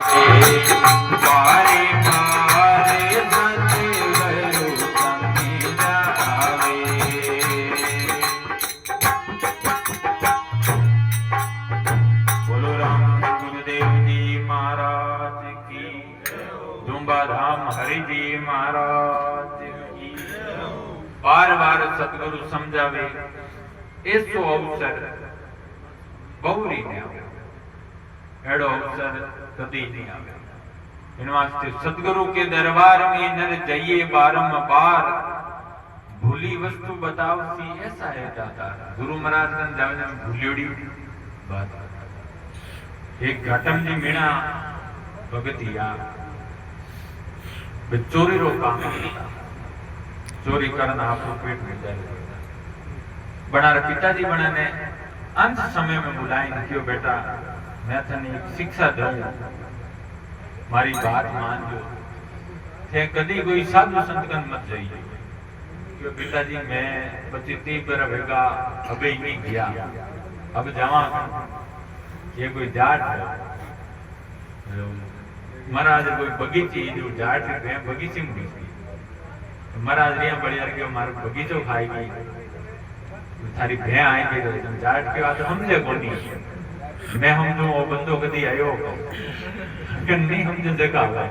बारे मारे सते गयो संगी जावे। बोलो राम गुरुदेव जी महाराज की, डूंबा धाम हरि जी महाराज की। बार बार सतगुरु समझावे ऐसो अवसर बहुरी ने आवे, एड़ो अवसर कदी नहीं आवे। इन वास्ते सतगुरु के दरबार में नर जाइए बारंबार, भूली वस्तु बताओ सी ऐसा है दाता। गुरु महाराज ने जाने भूलियोड़ी बात। एक घाटम जी मीणा भगतिया चोरी रो काम करता, चोरी करना आपको पेट में जाए। बना पिताजी बना ने अंत समय में बुलाए क्यों बेटा मैं थने एक शिक्षा दूं, मारी बात मान लो। थे कदी कोई साधु संत कन मत जाइए क्यों पिताजी मैं 25-30 पर भेगा अबे नहीं गया, अब जावा ये कोई जाट है महाराज कोई बगीची जो जाट है बगीची में महाराज रिया बढ़िया के मारो बगीचो खाएगी थारी भे आएगी तो तुम जाट के बात हमले कोनी मैं हम जो वो बंदो कदी आयो कि नहीं हम जो देखा हुआ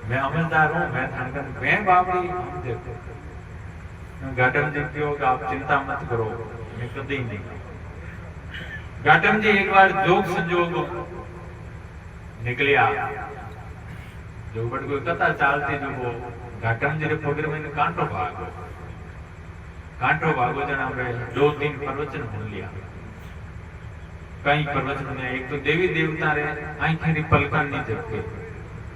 मैं समझदार हूँ मैं थानकन भे बाबरी हम देखो। घाटम जी क्यों कि आप चिंता मत करो मैं कदी नहीं। घाटम जी एक बार जोग संजोग निकलिया जो बट कोई कथा चालती जो वो घाटम जी रे पगर में कांटो भागो जना में 2-3 प्रवचन सुन लिया। कई प्रवचन में एक तो देवी देवता रे आंखें पलकन नहीं झपके,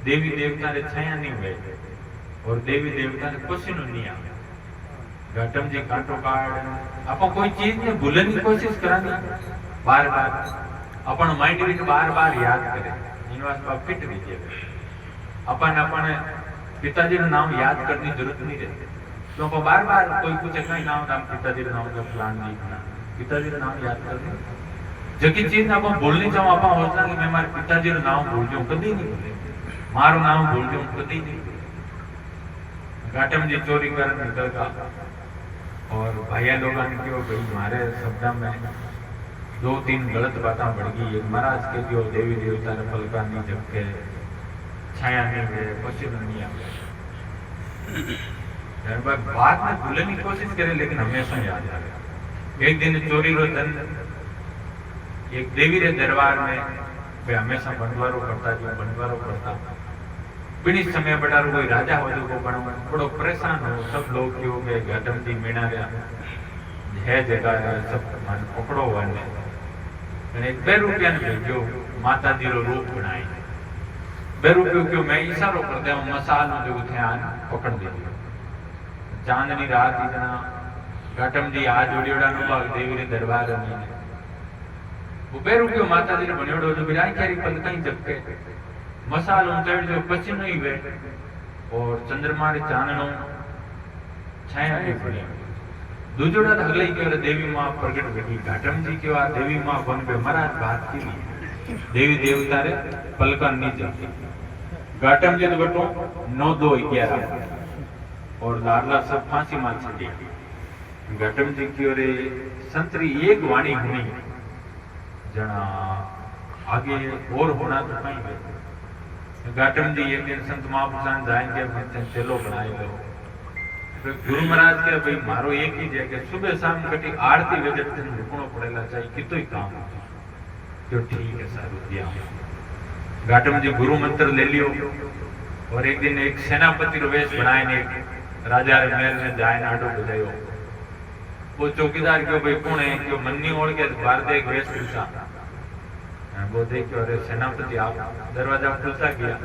देवी देवता रे छाया नहीं हुए और देवी देवता ने पसीनो नहीं आवे। घाटम जी कांटो काट अपन कोई चीज ने भूलने की कोशिश करानी बार बार अपन माइंड में बार बार याद करे इनवास बाप फिट लीजिए। अपन अपन पिताजी का नाम याद करने की जरूरत नहीं रहती क्योंकि बार बार कोई पूछे कहीं नाम पिताजी का नाम फलान जी का पिताजी का नाम याद करने जकी चीज आप बोलनी चाहो आप सोचना कि मैं हमारे पिताजी का नाम भूल जाऊं कभी नहीं भूले, मारो नाम भूल जाऊं कभी नहीं। घाटम जी चोरी कर निकल का और भैया लोगों ने क्यों भाई हमारे शब्द में 2-3 गलत बातें बढ़ गई। एक महाराज के जो देवी देवता ने पलका नहीं झपके, छाया नहीं हुए, पसीनो नहीं आवे। बात में भूलने की कोशिश करे लेकिन हमेशा याद आवे। एक दिन चोरी रो धन एक देवी रे दरबार में वे हमेशा बनवारो करता बिनी समय बटारो कोई राजा हो जो को बनो थोड़ो परेशान हो। सब लोग क्यों के घाटम जी मीणा रे है जगह सब मन पकड़ो वाने અને 2 રૂપિયા ને ભેજો માતાજી રો રૂપ બનાઈ 2 રૂપિયો क्यों मैं इशारो कर दे मसाल नो जो ध्यान पकड़ दे। चांदनी रात इतना घाटम जी आज जोड़ियोड़ा नो भाग देवी रे दरबार में वो 2 રૂપિયો माताजी ने बनेड़ो जो बिराई केरी पलकई जपके मसाल उंचड़ जो पसीनो ही वे और चंद्रमा रे चाननो छाया ही पड़ी। दूजोड़ा अगले के देवी मां प्रकट हुई। घाटम जी के बाद देवी मां बन पे महाराज बात की देवी देवता रे पलकन नहीं जपती। घाटम जी तो बटो 9-2-11 और लाडला सब फांसी मार छड़ी। घाटम जी की ओरे संतरी एक वाणी हुई जना आगे और होना तो कहीं। घाटम जी एक दिन संत महापुरुषान जाएंगे चलो बनाए लो तो गुरु महाराज के भाई मारो एक ही जगह सुबह शाम कटी आरती वजह से रुकनो पड़ेला चाहिए कितो ही काम जो ठीक है सारू दिया। घाटम जी गुरु मंत्र ले लियो और एक दिन एक सेनापति रो वेश बनाए ने राजा रे महल में जाए नाटो बजायो। वो चौकीदार क्यों भाई कौन है क्यों मन्नी ओढ़ के बाहर दे वेश पूछा वो देखियो अरे सेनापति आप दरवाजा खुलता गया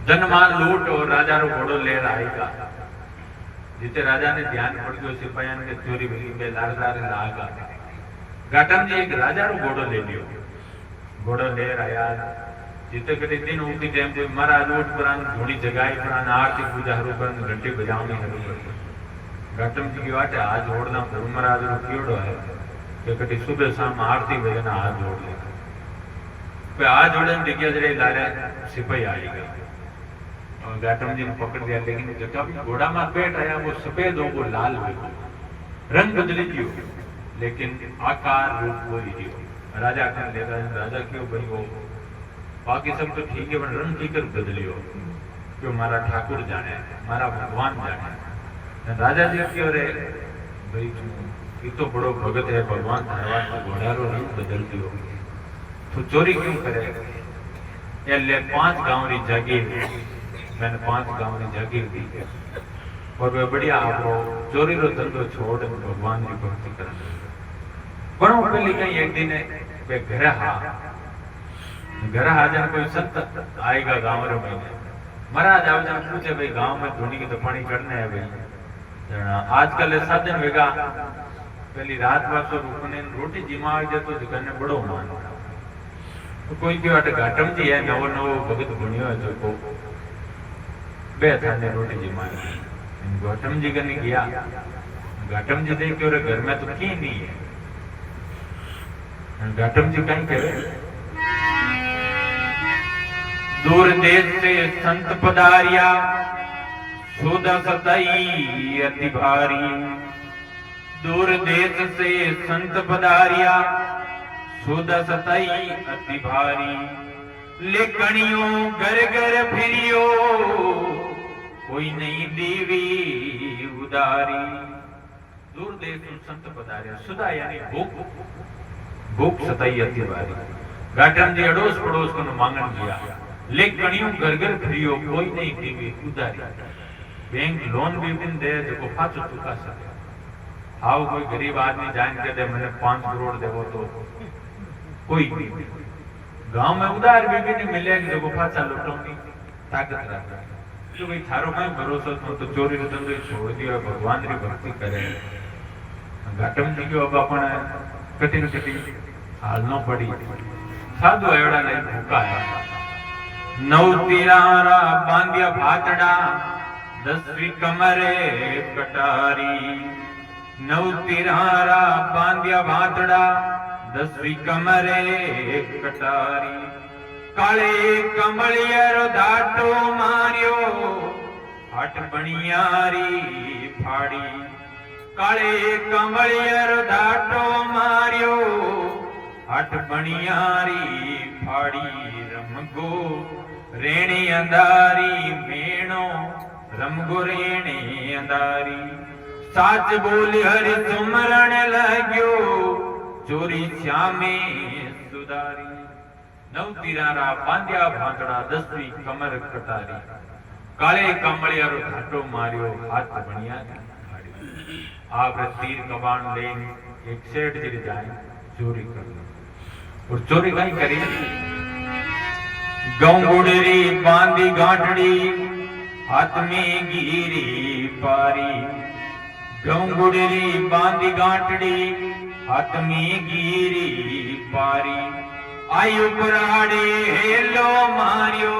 जनमाल लूट और राजा रो घोड़ो ले आएगा जिते राजा ने ध्यान पड़ गयो सिपाहियां के चोरी भली में लारदार लागा। घाटम जी एक राजा रो घोड़ो ले लियो, घोड़ो ले आया जिते कटे दिन उठी टाइम पे महाराज लूट पुरान घोड़ी जगाई पुरान आरती पूजा हरु पुरान घंटे बजावनी हरु कर। घाटम जी की बात है आज जोड़ना गुरु महाराज रो कीड़ो है कि कटी सुबह शाम आरती बजना हाथ जोड़ ले। पे आज उड़न दिखा जरे लारे सिपाही आएगा और घाटम जी ने पकड़ दिया, लेकिन जब घोड़ा में बैठ आया वो सफेद हो वो लाल हो गयो, रंग बदली गयो, लेकिन आकार रूप वही गयो। राजा कहने लगा, राजा क्यों भाई वो बाकी सब तो ठीक है पर रंग की कर बदलियो, क्यों मारा ठाकुर जाने, मारा भगवान जाने। राजा जी क्यों रे भाई ये तो बड़ो भगत है, भगवान धनवान को घोड़ारो रंग बदल दियो, तो चोरी क्यों करे? ये ले 5 गांव री जागीर, मैंने 5 गांव री जागीर दी और वे बढ़िया आपको चोरी रो धंधो छोड़ भगवान की भक्ति कर। बड़ो पहले कहीं एक दिन वे घर हाजर कोई संत आएगा गांव रे में, महाराज आप जब पूछे भाई गांव में धोनी की तो पानी करने है भाई, आजकल साधन वेगा पहली रात वासो रुकने रोटी जिमा जाए तो दुकान बड़ो मान, तो कोई भी वाटे घाटम जी है नवो नवो भगत बनियो है जो को बे थाने रोटी जिमाई, घाटम जी कने गया, घाटम जी देख के और घर में तो की नहीं है, घाटम जी कहीं कहे दूर देश से संत पधारिया, सोदा सताई अति भारी, दूर देश से संत पधारिया, सोदा सताई अति भारी, लेकणियों घर घर फिरियो, कोई नहीं देवी उदारी। दूर देश से संत पधारिया, सुधा यानी भूख सताई अति भारी। घाटम जी अड़ोस पड़ोस को मांगन गया, लेकणियों घर घर फिरियो, कोई नहीं देवी उदारी। बैंक लोन भी बिन दे जो पाचो चुका सके, हाउ कोई गरीब आदमी जान के दे मैंने 5 करोड़ देवो तो कोई गांव में उधार भी नहीं मिलेगा, जो पाचा लुटाने ताकत रखता है। तो भाई थारो कहीं भरोसा तो चोरी रो धंधो छोड़ दियो, भगवान री भक्ति करे। घाटम जी को अब अपन कठिन हाल न पड़ी, साधु एवड़ा नहीं भूखा है, 9 तिरारा बांधिया भातड़ा, 10वीं कमरे कटारी, 9 तिरारा बांधिया भातड़ा, 10वीं कमरे कटारी, काले कमलियर धाटो मारियो, हट बनियारी फाड़ी, काले कमलियर धाटो मारियो, हट बनियारी फाड़ी, रमगो रेणी अंधारी मेणो, रमगो रेणी अंधारी, साच बोली हरि सुमरण लग्यो, चोरी श्यामे सुधारी, 9 तिरारा बांधिया भातड़ा, 10वीं कमर कटारी, काले कमलियारो घाटो मारियो, हाथ बनिया फाड़ी। आप तीर कबान लेन एक सेठ जी जाए चोरी कर, और चोरी कहीं करी, गौंगुड़री बांधी गांठड़ी, हाथ में गिरी पारी, गौंगुड़री बांधी गांठड़ी, हाथ में गिरी पारी, आयु पराड़े हेलो मारियो,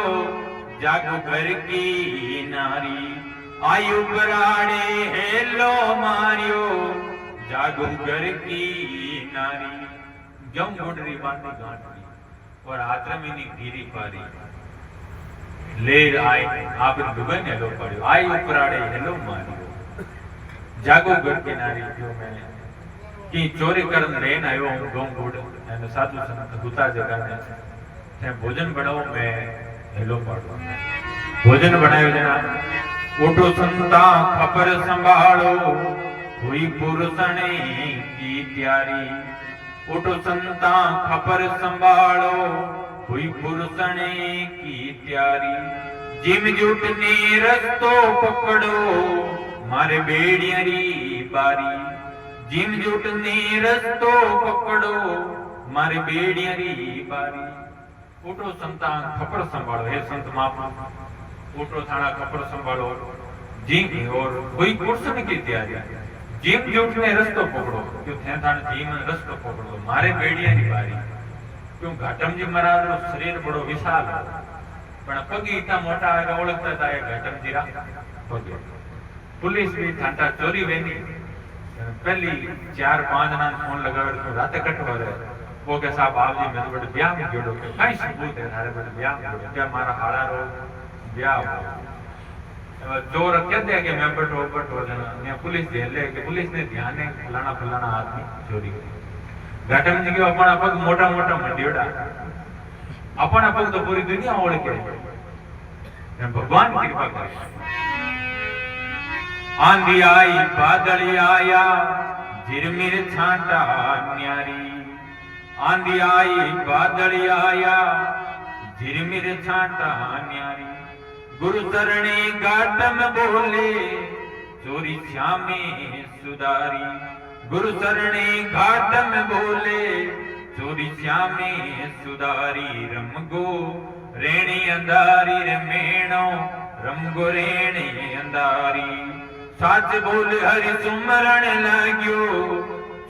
जागो घर की नारी, आयु पराड़े हेलो मारियो, जागो घर की नारी, गौंगुड़री बांधी गांठड़ी और हाथ में गिरी पारी, ले आए आप दुबन हेलो पड़ियो, आयु पराड़े हेलो मारियो, जागो घर की नारी। जो मैं कि चोरी करन लेन आयो हूं गौंगुड़ एने साधु संत गुता जगह ने थे भोजन बनाओ, मैं हेलो पाड़ो, भोजन बनायो जना, उठो संता खबर संभालो, हुई पुरुषने की तैयारी, उठो संता खबर संभालो, हुई पुरुषने की तैयारी, जिम जुटने रस्तो पकड़ो, मारे बेड़ियरी बारी, जिम जुटने रस्तो पकड़ो, मारे बेड़ियरी बारी, उठो संता खपर संभालो, हे संत महापुरुष उठो थाना खपर संभालो, जिम और कोई पुरुषन की तैयारी, जिम जुटने रस्तो पकड़ो, क्यों थे थाने जिम रस्तो पकड़ो, मारे बेड़ियरी बारी, क्यों घाटम जी महाराज रो शरीर बड़ो विशाल पण पगी इतना मोटा है ओळखता था घाटम जी रा पगी। पुलिस भी थांटा चोरी वेनी पहली 4-5 ना फोन लगावे तो राते कटवा रहे वो के साहब आप जी मैं बड़े ब्याह में जोड़ो के कई सबूत है थारे बड़े ब्याह में जोड़ो क्या मारा हाड़ा रो ब्याह हो चोर कहते हैं कि मैं बटो देना ने पुलिस दे ले कि पुलिस ने ध्यान है फलाना आदमी चोरी घाटे में जी अपना पग मोटा मोटा मंडीड़ा अपना पग तो पूरी दुनिया ओढ़ के भगवान कृपा करे आंधी आई बादल आया झिरमिर छांटा न्यारी आंधी आई बादल आया झिरमिर छांटा न्यारी गुरु चरणे घाट में बोले चोरी श्यामे सुधारी गुरु चरणे घाट में बोले चोरी श्यामे सुधारी रमगो रेणी अंधारी रमेणो रमगो रेणी अंधारी साच बोल हरि सुमरण लाग्यो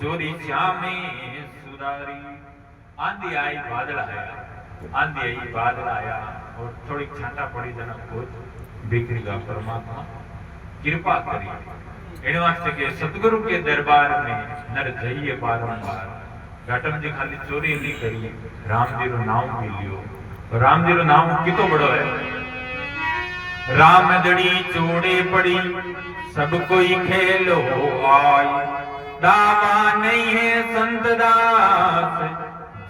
चोरी श्यामे सुधारी आंधी आई बादल आया आंधी आई बादल आया और थोड़ी छांटा पड़ी जना खोज बिखरी का परमात्मा कृपा करी इन वास्ते के सतगुरु के दरबार में नर जाइए बारंबार घाटम जी खाली चोरी नहीं करी राम जी रो नाम भी लियो तो राम जी रो नाम कितो बड़ो है राम दड़ी चोड़े पड़ी सब कोई खेलो आई दावा नहीं है संत दास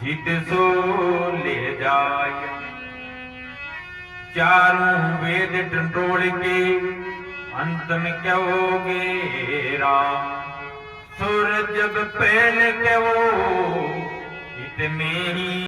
जीत सो ले जाए चारों वेद टंटोड़ के अंत में क्या होगे राम सूरज जब पहले क्या वो इत में ही